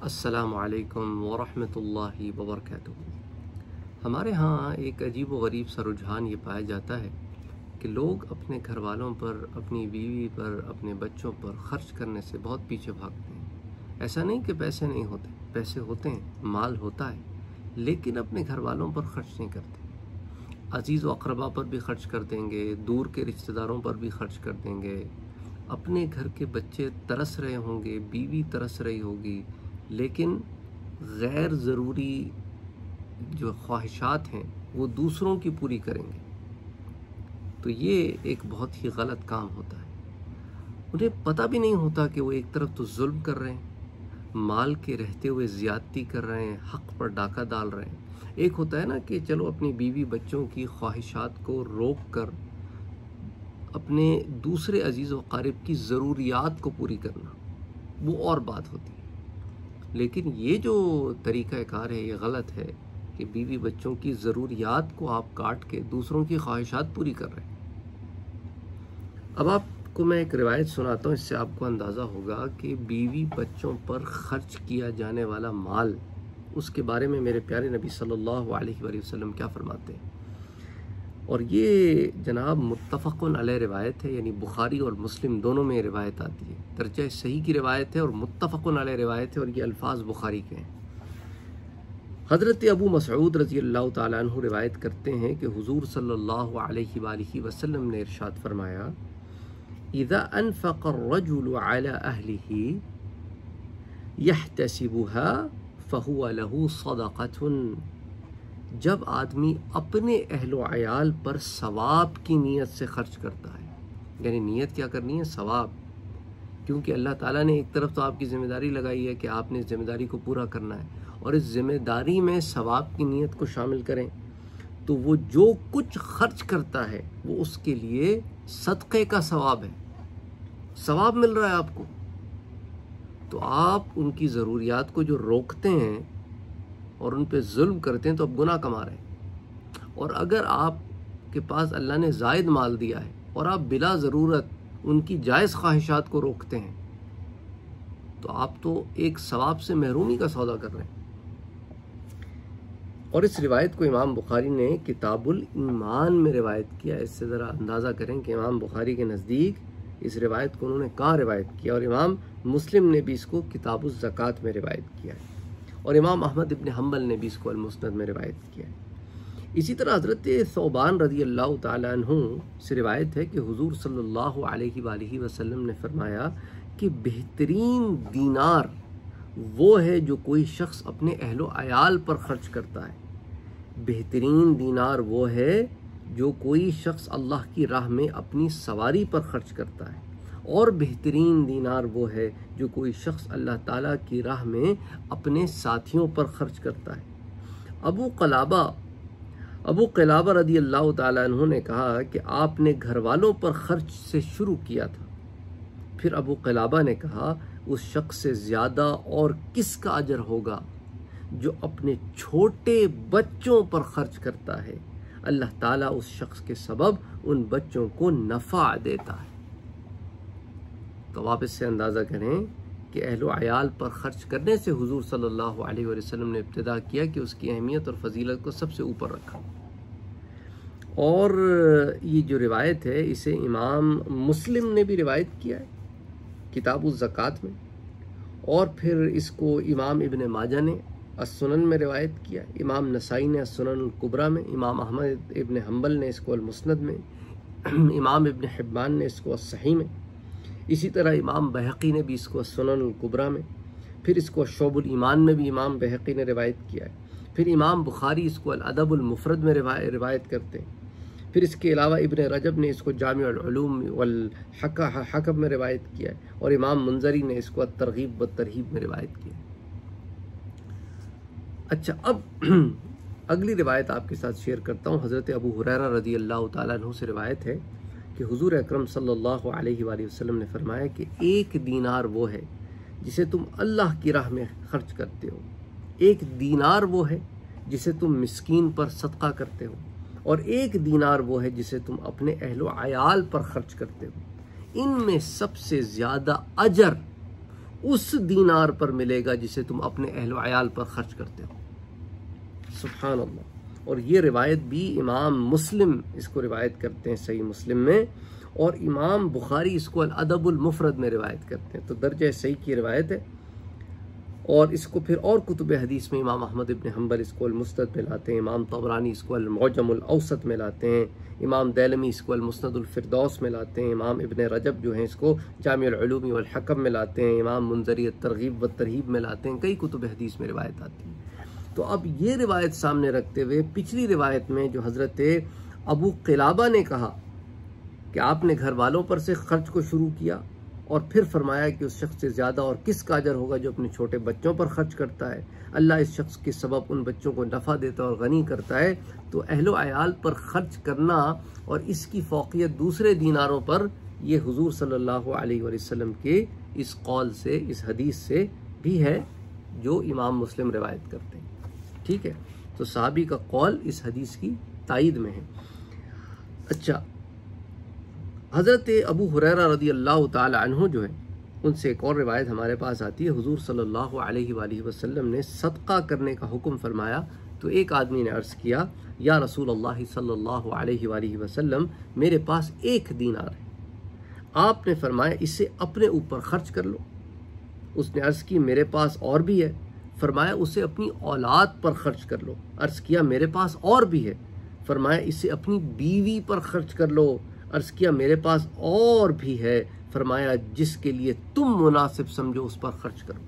अस्सलामु अलैकुम वरहमतुल्लाहि वबरकातुहू। हमारे यहाँ एक अजीब व गरीब सा रुझान ये पाया जाता है कि लोग अपने घर वालों पर, अपनी बीवी पर, अपने बच्चों पर ख़र्च करने से बहुत पीछे भागते हैं। ऐसा नहीं कि पैसे नहीं होते, पैसे होते हैं, माल होता है, लेकिन अपने घर वालों पर ख़र्च नहीं करते। अजीज़ व अक़रबा पर भी ख़र्च कर देंगे, दूर के रिश्तेदारों पर भी ख़र्च कर देंगे। अपने घर के बच्चे तरस रहे होंगे, बीवी तरस रही होगी, लेकिन गैर ज़रूरी जो ख्वाहिशात हैं वो दूसरों की पूरी करेंगे। तो ये एक बहुत ही गलत काम होता है। उन्हें पता भी नहीं होता कि वो एक तरफ तो जुल्म कर रहे हैं, माल के रहते हुए ज़्यादती कर रहे हैं, हक़ पर डाका डाल रहे हैं। एक होता है ना कि चलो अपनी बीवी बच्चों की ख्वाहिशात को रोक कर अपने दूसरे अजीज़ व क़रीब की ज़रूरियात को पूरी करना, वो और बात होती है। लेकिन ये जो तरीक़ाकार है ये गलत है कि बीवी बच्चों की ज़रूरियात को आप काट के दूसरों की ख्वाहिशात पूरी कर रहे हैं। अब आपको मैं एक रिवायत सुनाता हूँ, इससे आपको अंदाज़ा होगा कि बीवी बच्चों पर ख़र्च किया जाने वाला माल, उसके बारे में मेरे प्यारे नबी सल्लल्लाहु अलैहि वसल्लम क्या फरमाते हैं। और ये जनाब मुत्तफ़क़ुन अलैह रिवायत है, यानी बुखारी और मुस्लिम दोनों में रिवायत आती है। दर्जा सही की रिवायत है और मुत्तफ़क़ुन अलैह रिवायत है, और ये अल्फाज बुखारी के हैं। हज़रत अबू मसऊद रज़ी अल्लाह ताला अन्हु रिवायत करते हैं कि हुज़ूर सल्लल्लाहु अलैहि वसल्लम ने इरशाद फरमाया, इज़ा अनफ़क़ अर्रजुलु अला अहलिही यहतसिबुहा फ़हुवा लहू सदक़तुन। जब आदमी अपने अहलो अयाल पर सवाब की नीयत से खर्च करता है, यानी नीयत क्या करनी है? सवाब। क्योंकि अल्लाह ताला ने एक तरफ तो आपकी ज़िम्मेदारी लगाई है कि आपने इस ज़िम्मेदारी को पूरा करना है, और इस ज़िम्मेदारी में सवाब की नीयत को शामिल करें, तो वो जो कुछ खर्च करता है वो उसके लिए सदक़े का सवाब है, सवाब मिल रहा है आपको। तो आप उनकी ज़रूरियात को जो रोकते हैं और उन पे जुल्म करते हैं तो आप गुनाह कमा रहे हैं। और अगर आपके पास अल्लाह ने ज़ायद माल दिया है और आप बिला ज़रूरत उनकी जायज़ ख्वाहिशात को रोकते हैं, तो आप तो एक सवाब से महरूमी का सौदा कर रहे हैं। और इस रिवायत को इमाम बुखारी ने किताबुल ईमान में रिवायत किया। इससे ज़रा अंदाज़ा करें कि इमाम बुखारी के नज़दीक इस रिवायत को उन्होंने कहाँ रिवायत किया, और इमाम मुस्लिम ने भी इसको किताबुल ज़कात में रिवायत किया है, और इमाम अहमद इब्न हम्बल ने भी इसको अल-मुस्नद में रिवायत किया है। इसी तरह हज़रत सौबान रज़ी अल्लाह ताला अन्हु से रिवायत है कि हुज़ूर सल्लल्लाहु अलैहि वसल्लम ने फरमाया कि बेहतरीन दीनार वो है जो कोई शख्स अपने अहलो अयाल पर ख़र्च करता है। बेहतरीन दीनार वो है जो कोई शख्स अल्लाह की राह में अपनी सवारी पर ख़र्च करता है, और बेहतरीन दीनार वो है जो कोई शख्स अल्लाह ताला की राह में अपने साथियों पर ख़र्च करता है। अबू क़िलाबा रज़ी अल्लाह ताला अन्हु ने कहा कि आपने घर वालों पर ख़र्च से शुरू किया था। फिर अबू क़िलाबा ने कहा, उस शख्स से ज़्यादा और किसका अजर होगा जो अपने छोटे बच्चों पर ख़र्च करता है। अल्लाह ताला उस शख्स के सबब उन बच्चों को नफ़ा देता है। तो आप इससे अंदाज़ा करें कि अहलो अयाल पर ख़र्च करने से हुज़ूर सल्लल्लाहु अलैहि वसल्लम ने इब्तिदा किया कि उसकी अहमियत और फजीलत को सबसे ऊपर रखा। और ये जो रिवायत है इसे इमाम मुस्लिम ने भी रिवायत किया है किताबुल ज़कात में, और फिर इसको इमाम इब्न माजा ने अस-सुनन में रिवायत किया, इमाम नसाई ने अस-सुनन अल-कुबरा में, इमाम अहमद इब्न हम्बल ने इसको अल-मुस्नद में, इमाम इब्न हिब्बान ने इसको अस-सही में, इसी तरह इमाम बहक़ी ने भी इसको सुनन अल-कुबरा में, फिर इसको शोबुल ईमान में भी इमाम बहक़ी ने रिवायत किया है, फिर इमाम बुखारी इसको अल-अदबुल मुफ़रद में रिवायत करते हैं, फिर इसके अलावा इब्न रजब ने इसको जामिउल उलूम वल हकम में रिवायत किया है, और इमाम मुंज़री ने इसको अत-तरग़ीब व तरहीब में रिवायत किया है। अच्छा, अब अगली रिवायत आपके साथ शेयर करता हूँ। हज़रत अबू हुरैरा रज़ी अल्लाह ताला अन्हु से रिवायत है कि हुज़ूर अकरम सल्लल्लाहु अलैहि वसल्लम ने फरमाया कि एक दीनार वो है जिसे तुम अल्लाह की राह में खर्च करते हो, एक दीनार वो है जिसे तुम मिस्कीन पर सदका करते हो, और एक दीनार वो है जिसे तुम अपने अहलो अयाल पर खर्च करते हो। इनमें सबसे ज़्यादा अजर उस दीनार पर मिलेगा जिसे तुम अपने अहल अयाल पर खर्च करते हो। सुभान अल्लाह। और ये रिवायत भी इमाम मुस्लिम इसको रिवायत करते हैं सही मुस्लिम में, और इमाम बुखारी इसको अल अदबुल मुफरद में रिवायत करते हैं। तो दर्जा सही की रिवायत है। और इसको फिर और कुतुब हदीस में इमाम अहमद इब्न हम्बल इसको अल मुस्नद में लाते हैं, इमाम तबरानी इसको अल मुअज्जमुल औसत में लाते हैं, इमाम दैलमी इसको अल मुस्नदुल फिरदौस में लाते हैं, इमाम इब्न रजब जो हैं इसको जामिउल उलूम वल हकम में लाते हैं, इमाम मुंजरी तरगीब व तरहीब में लाते हैं। कई कुतुब हदीस में रिवायत आती है। तो अब ये रिवायत सामने रखते हुए पिछली रिवायत में जो हज़रत अबू क़िलाबा ने कहा कि आपने घर वालों पर से खर्च को शुरू किया और फिर फरमाया कि उस शख्स से ज़्यादा और किस का अजर होगा जो अपने छोटे बच्चों पर खर्च करता है। अल्लाह इस शख्स के सबब उन बच्चों को नफ़ा देता है और गनी करता है। तो अहलो अयाल पर खर्च करना और इसकी फ़ौक़ियत दूसरे दीनारों पर, ये हुज़ूर सल्लल्लाहु अलैहि वसल्लम के इस कौल से, इस हदीस से भी है जो इमाम मुस्लिम रिवायत करते हैं। ठीक है, तो साहबी का कौल इस हदीस की तायीद में है। अच्छा, हज़रत अबू हुरैरा रज़ी अल्लाह ताला अन्हु जो है, उनसे एक और रिवायत हमारे पास आती है। हुज़ूर सल्लल्लाहु अलैहि वसल्लम ने सदका करने का हुक्म फरमाया तो एक आदमी ने अर्ज़ किया, या रसूल अल्लाह सल्लल्लाहु अलैहि वसल्लम, मेरे पास 1 दीनार है। आपने फरमाया इसे अपने ऊपर खर्च कर लो। उसने अर्ज़ की मेरे पास और भी है। फरमाया उसे अपनी औलाद पर खर्च कर लो। अर्ज़ किया मेरे पास और भी है। फरमाया इसे अपनी बीवी पर खर्च कर लो। अर्ज़ किया मेरे पास और भी है। फरमाया जिसके लिए तुम मुनासिब समझो उस पर खर्च करो।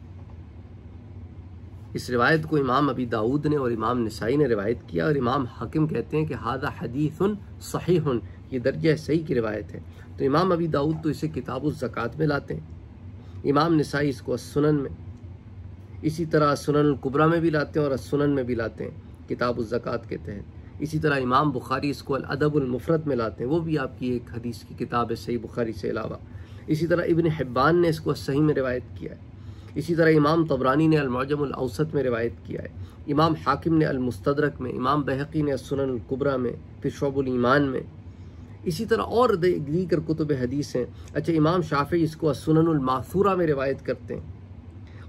इस रिवायत को इमाम अबी दाऊद ने और इमाम निसाई ने रिवायत किया और इमाम हाकिम कहते हैं कि हादा हदीथुन सहीहुन, ये दर्जा सही की रिवायत है। तो इमाम अबी दाऊद तो इसे किताबुज़ ज़कात में लाते हैं, इमाम निसाई इसको सुनन में, इसी तरह सुनन कुबरा में भी लाते हैं और सुनन में भी लाते हैं किताबुज़ ज़कात के तहत। इसी तरह इमाम बुखारी इसको अल अदबुल मुफरद में लाते हैं, वो भी आपकी एक हदीस की किताब है सही बुखारी से अलावा। इसी तरह इब्न हिब्बान ने इसको सही में रिवायत किया है। इसी तरह इमाम तबरानी ने अल मुअज्जमुल औसत में रिवायत किया है, इमाम हाकिम ने अल मुस्तदरक में, इमाम बहक़ी ने सुनन कुबरा में, फिर शुअबुल ईमान में। इसी तरह और दीगर कुतुब हदीस हैं। अच्छा, इमाम शाफ़ी इसको सुननुल मासूरा में रिवायत करते हैं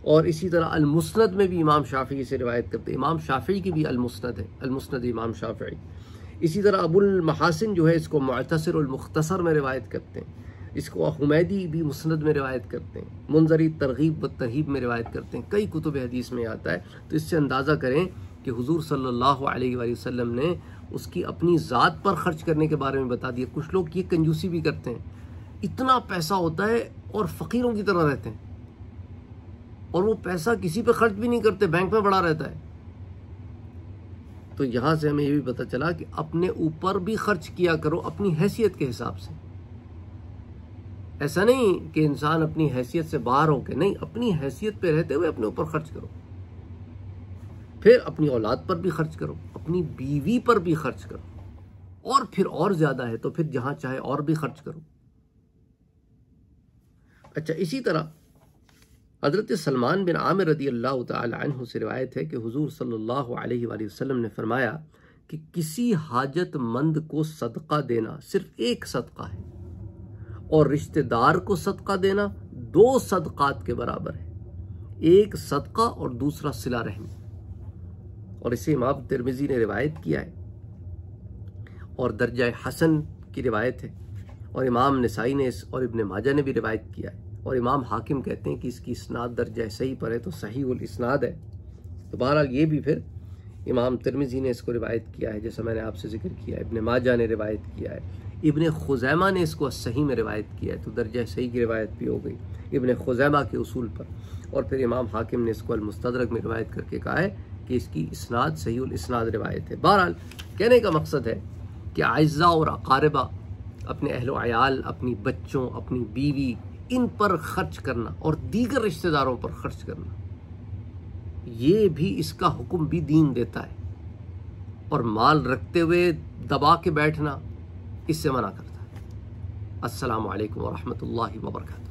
और इसी तरह अल मुस्नद में भी इमाम शाफ़ी से रिवायत करते हैं। इमाम शाफ़ी की भी अल मुस्नद है, अल मुस्नद इमाम शाफ़ी। इसी तरह अबुल महासिन जो है इसको मुअतसिर उल मुख्तसर में रिवायत करते हैं, इसको हुमैदी भी मुस्नद में रिवायत करते हैं, मुंजरी तरगीब व तरहीब में रिवायत करते हैं। कई कुतुब हदीस में आता है। तो इससे अंदाज़ा करें कि हुजूर सल्लल्लाहु अलैहि वसल्लम ने उसकी अपनी ज़ात पर खर्च करने के बारे में बता दिया। कुछ लोग ये कंजूसी भी करते हैं, इतना पैसा होता है और फ़कीरों की तरह रहते हैं और वो पैसा किसी पे खर्च भी नहीं करते, बैंक में पड़ा रहता है। तो यहाँ से हमें ये भी पता चला कि अपने ऊपर भी खर्च किया करो अपनी हैसियत के हिसाब से। ऐसा नहीं कि इंसान अपनी हैसियत से बाहर होके, नहीं, अपनी हैसियत पे रहते हुए अपने ऊपर खर्च करो। फिर अपनी औलाद पर भी खर्च करो, अपनी बीवी पर भी खर्च करो, और फिर और ज्यादा है तो फिर जहां चाहे और भी खर्च करो। अच्छा, इसी तरह हज़रत सलमान बिन आमिर रज़ी अल्लाह तआला अन्हु से रिवायत है कि हुजूर सल्लल्लाहु अलैहि वसल्लम ने फरमाया कि किसी हाजतमंद को सदका देना सिर्फ एक सदका है और रिश्तेदार को सदका देना 2 सदकात के बराबर है, एक सदका और दूसरा सिला रहमी। और इसे इमाम तिरमिज़ी ने रिवायत किया है और दर्जा हसन की रिवायत है, और इमाम निसाई ने और इब्न माजा ने भी रिवायत किया है, और इमाम हाकिम कहते हैं कि इसकी इस्नाद दर्जा सही पर है, तो सही उल इस्नाद है। तो बहरहाल ये भी फिर इमाम तिरमिज़ी ने इसको रिवायत किया है, जैसा मैंने आपसे जिक्र किया है। इब्न माजा ने रिवायत किया है, इब्न खुज़ैमा ने इसको सही में रिवायत किया है, तो दर्जा सही की रिवायत भी हो गई इब्न खुज़ैमा के उसूल पर। और फिर इमाम हाकिम ने इसको अल मुस्तदरक में रिवायत करके कहा है कि इसकी इस्नाद सही उल इस्नाद रिवायत है। बहरहाल कहने का मकसद है कि आइज़ा और अकारिबा, अपने अहलो अयाल, अपनी बच्चों, अपनी बीवी, इन पर खर्च करना और दीगर रिश्तेदारों पर खर्च करना, ये भी इसका हुक्म भी दीन देता है। और माल रखते हुए दबा के बैठना इससे मना करता है। अस्सलामु अलैकुम व रहमतुल्लाहि व बरकातहू।